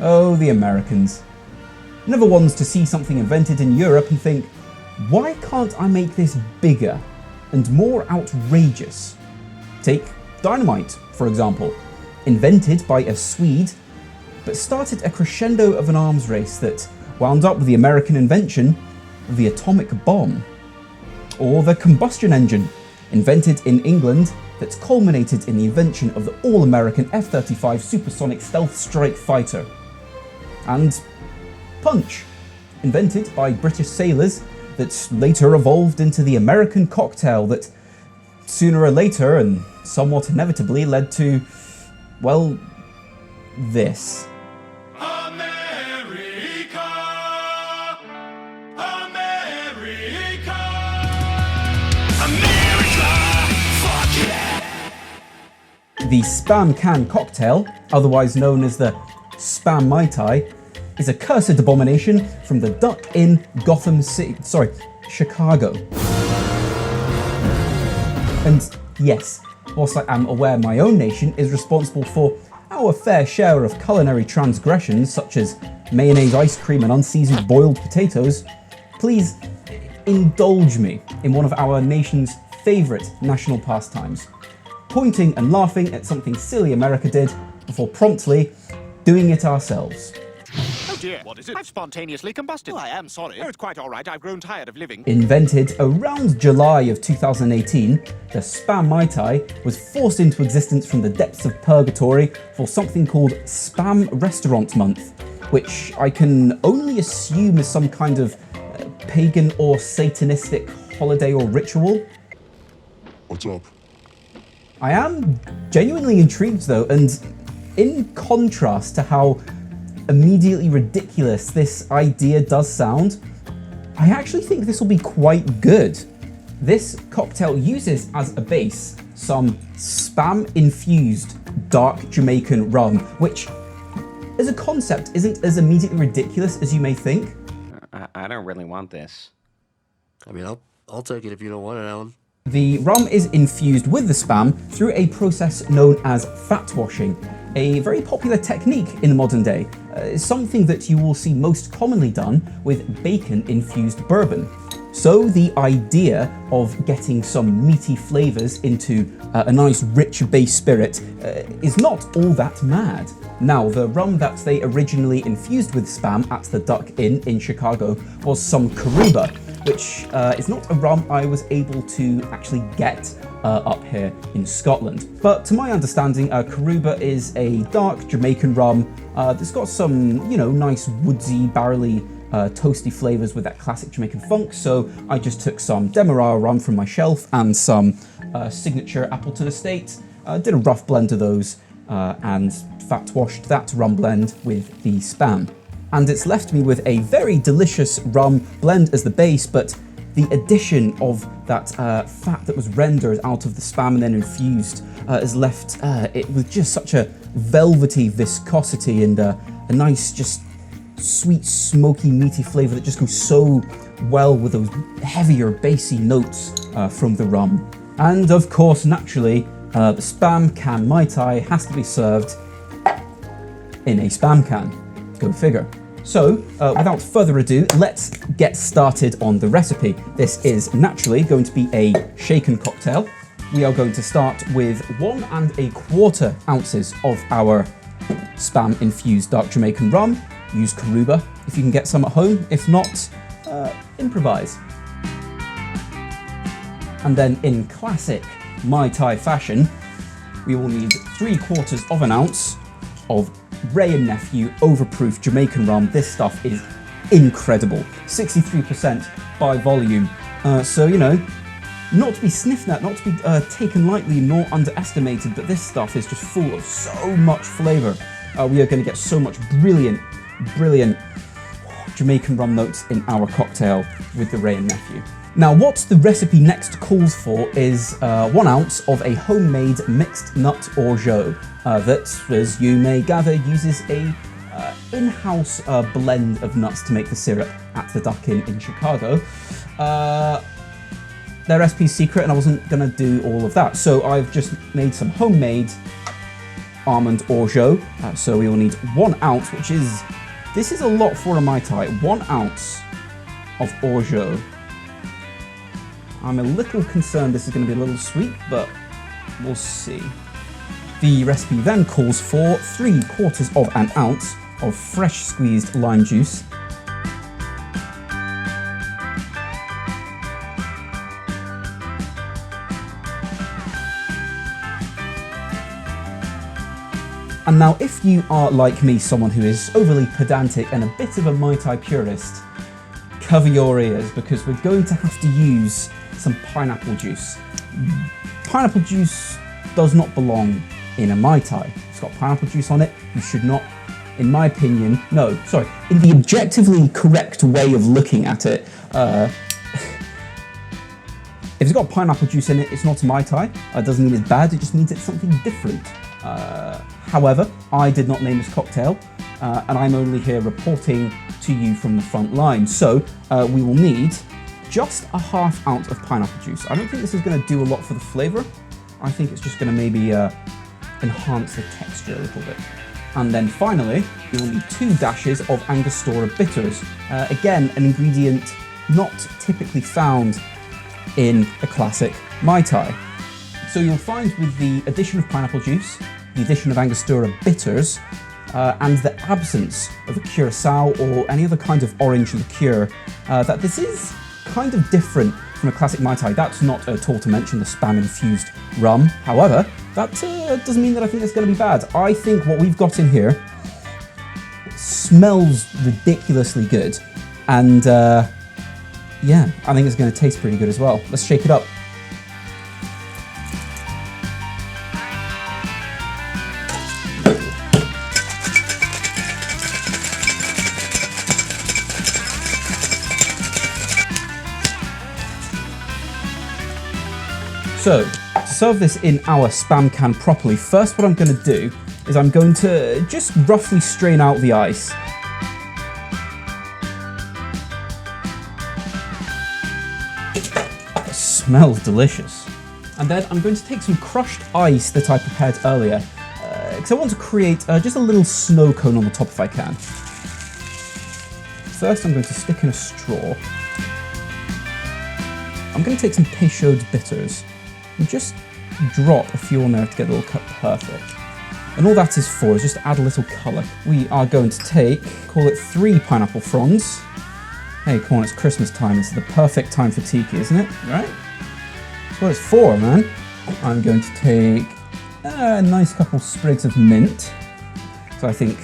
Oh, the Americans. Never ones to see something invented in Europe and think, why can't I make this bigger and more outrageous? Take dynamite, for example, invented by a Swede, but started a crescendo of an arms race that wound up with the American invention of the atomic bomb. Or the combustion engine, invented in England, that culminated in the invention of the all-American F-35 supersonic stealth strike fighter. And punch, invented by British sailors, that later evolved into the American cocktail that sooner or later, and somewhat inevitably, led to, well, this. The Spam can cocktail, otherwise known as the Spamai Tai, is a cursed abomination from the DuckInn Chicago. And yes, whilst I am aware my own nation is responsible for our fair share of culinary transgressions such as mayonnaise ice cream and unseasoned boiled potatoes, please indulge me in one of our nation's favourite national pastimes. Pointing and laughing at something silly America did before promptly doing it ourselves. Oh dear, what is it? I've spontaneously combusted. Oh, I am sorry. Oh, it's quite all right. I've grown tired of living. Invented around July of 2018, the Spamai Tai was forced into existence from the depths of purgatory for something called Spam Restaurant Month, which I can only assume is some kind of pagan or satanistic holiday or ritual. What's up? I am genuinely intrigued though, and in contrast to how immediately ridiculous this idea does sound, I actually think this will be quite good. This cocktail uses as a base some Spam-infused dark Jamaican rum, which as a concept isn't as immediately ridiculous as you may think. I don't really want this. I mean, I'll take it if you don't want it, Alan. The rum is infused with the Spam through a process known as fat washing, a very popular technique in the modern day. It's something that you will see most commonly done with bacon-infused bourbon. So the idea of getting some meaty flavours into a nice rich base spirit is not all that mad. Now, the rum that they originally infused with Spam at the DuckInn in Chicago was some Caruba, which is not a rum I was able to actually get up here in Scotland. But to my understanding, Caruba is a dark Jamaican rum that's got some, nice woodsy, barrely, toasty flavours with that classic Jamaican funk. So I just took some Demerara rum from my shelf and some signature Appleton Estate, did a rough blend of those and fat washed that rum blend with the Spam. And it's left me with a very delicious rum blend as the base, but the addition of that fat that was rendered out of the Spam and then infused has left it with just such a velvety viscosity and a nice, just sweet, smoky, meaty flavour that just goes so well with those heavier, bassy notes from the rum. And of course, naturally, the Spam can Mai Tai has to be served in a Spam can. Go figure. So, without further ado, let's get started on the recipe. This is naturally going to be a shaken cocktail. We are going to start with 1 1/4 ounces of our Spam-infused dark Jamaican rum. Use Caruba if you can get some at home. If not, improvise. And then in classic Mai Tai fashion, we will need 3/4 ounce of Wray and Nephew overproof Jamaican rum. This stuff is incredible. 63% by volume. So, not to be sniffed at, not to be taken lightly nor underestimated, but this stuff is just full of so much flavour. We are going to get so much brilliant Jamaican rum notes in our cocktail with the Wray and Nephew. Now, what the recipe next calls for is 1 ounce of a homemade mixed nut orgeat that, as you may gather, uses a in-house blend of nuts to make the syrup at the DuckInn in Chicago. Their recipe's secret and I wasn't going to do all of that, so I've just made some homemade almond orgeat. So we will need 1 ounce, which is, this is a lot for a Mai Tai. 1 ounce of orgeat. I'm a little concerned this is going to be a little sweet, but we'll see. The recipe then calls for 3/4 of an ounce of fresh squeezed lime juice. And now, if you are like me, someone who is overly pedantic and a bit of a Mai Tai purist, cover your ears because we're going to have to use some pineapple juice. Pineapple juice does not belong in a Mai Tai. It's got pineapple juice on it. You should not, in my opinion, no, sorry, in the objectively correct way of looking at it, if it's got pineapple juice in it, it's not a Mai Tai. It doesn't mean it's bad, it just means it's something different. However, I did not name this cocktail, and I'm only here reporting to you from the front line. So we will need just a 1/2 ounce of pineapple juice. I don't think this is going to do a lot for the flavour. I think it's just going to maybe enhance the texture a little bit. And then finally, you will need 2 dashes of Angostura bitters. Again, an ingredient not typically found in a classic Mai Tai. So you'll find with the addition of pineapple juice, the addition of Angostura bitters, and the absence of a curacao or any other kind of orange liqueur, that this is kind of different from a classic Mai Tai. That's not at all to mention the Spam-infused rum. However, that doesn't mean that I think it's going to be bad. I think what we've got in here smells ridiculously good, and yeah, I think it's going to taste pretty good as well. Let's shake it up. So, to serve this in our Spam can properly, first what I'm going to do is I'm going to just roughly strain out the ice. It smells delicious. And then I'm going to take some crushed ice that I prepared earlier, because I want to create just a little snow cone on the top if I can. First I'm going to stick in a straw. I'm going to take some Peychaud's bitters and just drop a few on there to get it all cut perfect. And all that is for is just to add a little colour. We are going to take, call it 3 pineapple fronds. Hey, come on, it's Christmas time. This is the perfect time for Tiki, isn't it? Right? That's what it's for, man. I'm going to take a nice couple sprigs of mint. So I think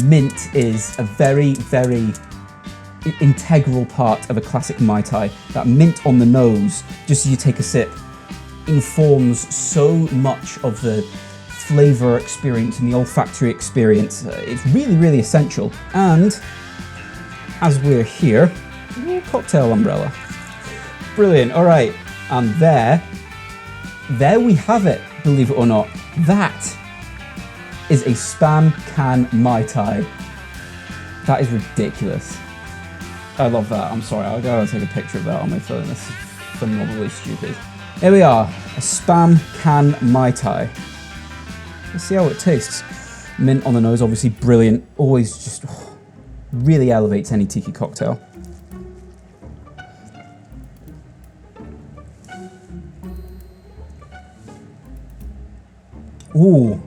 mint is a very, very integral part of a classic Mai Tai. That mint on the nose, just as you take a sip, informs so much of the flavour experience and the olfactory experience. It's really, really essential. And as we're here, cocktail umbrella. Brilliant, all right. And there we have it, believe it or not. That is a Spam can Mai Tai. That is ridiculous. I love that, I'm sorry, I'll go and take a picture of that on my phone. This is phenomenally stupid. Here we are, a Spam can Mai Tai. Let's see how it tastes. Mint on the nose, obviously brilliant. Always just really elevates any Tiki cocktail. Ooh.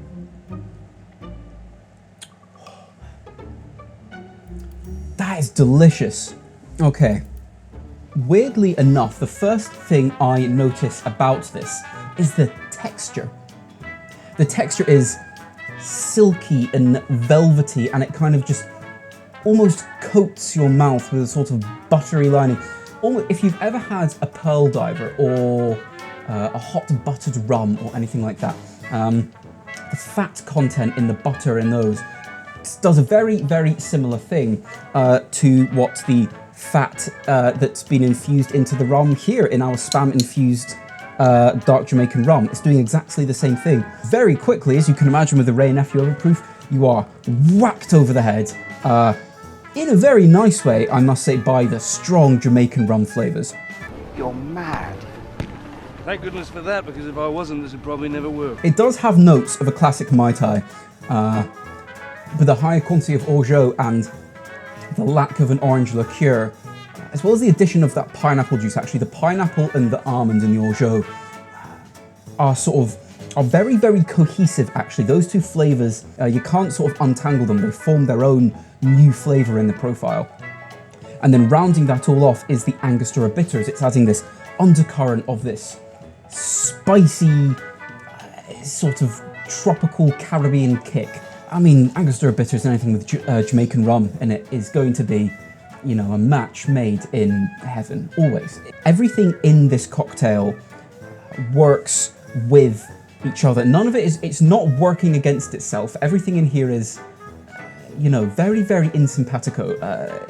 That is delicious. Okay. Weirdly enough, the first thing I notice about this is the texture. The texture is silky and velvety, and it kind of just almost coats your mouth with a sort of buttery lining. If you've ever had a pearl diver or a hot buttered rum or anything like that, the fat content in the butter in those does a very, very similar thing to what the fat that's been infused into the rum here in our Spam-infused dark Jamaican rum. It's doing exactly the same thing. Very quickly, as you can imagine with the Wray and Nephew overproof, you are whacked over the head in a very nice way, I must say, by the strong Jamaican rum flavours. You're mad. Thank goodness for that, because if I wasn't, this would probably never work. It does have notes of a classic Mai Tai, with a higher quantity of orgeat and the lack of an orange liqueur, as well as the addition of that pineapple juice. Actually, the pineapple and the almonds and the orgeat are very, very cohesive, actually. Those two flavors, you can't sort of untangle them. They form their own new flavor in the profile. And then rounding that all off is the Angostura bitters. It's adding this undercurrent of this spicy, sort of tropical Caribbean kick. I mean, Angostura bitters and anything with Jamaican rum in it is going to be, you know, a match made in heaven, always. Everything in this cocktail works with each other. None of it is, it's not working against itself. Everything in here is, you know, very, very in simpatico.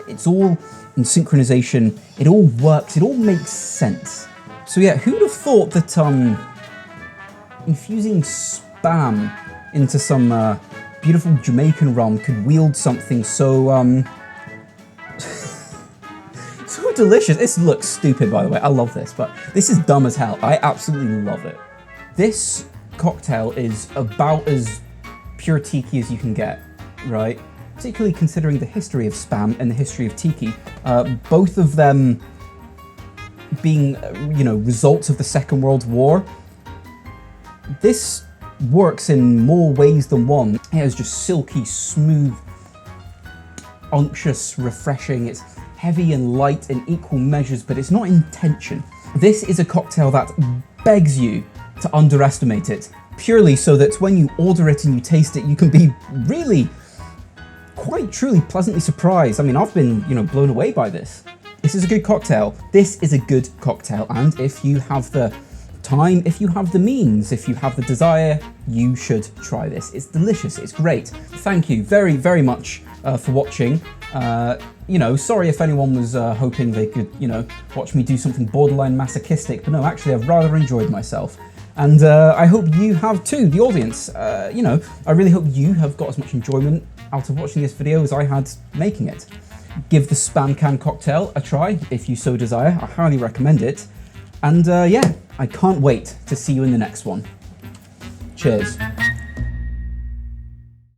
It's all in synchronization. It all works. It all makes sense. So yeah, who'd have thought that infusing Spam into some beautiful Jamaican rum could wield something so so delicious. This looks stupid, by the way. I love this, but this is dumb as hell. I absolutely love it. This cocktail is about as pure tiki as you can get, right? Particularly considering the history of Spam and the history of tiki, both of them being, you know, results of the Second World War. This works in more ways than one. It is just silky, smooth, unctuous, refreshing. It's heavy and light in equal measures, but it's not in tension. This is a cocktail that begs you to underestimate it, purely so that when you order it and you taste it, you can be really, quite truly pleasantly surprised. I mean, I've been, you know, blown away by this. This is a good cocktail. This is a good cocktail, and if you have the time, if you have the means, if you have the desire, you should try this. It's delicious, it's great. Thank you very, very much for watching. You know, sorry if anyone was hoping they could, you know, watch me do something borderline masochistic, but no, actually I've rather enjoyed myself. And I hope you have too, the audience. You know, I really hope you have got as much enjoyment out of watching this video as I had making it. Give the Spam Can cocktail a try if you so desire. I highly recommend it. And yeah, I can't wait to see you in the next one. Cheers.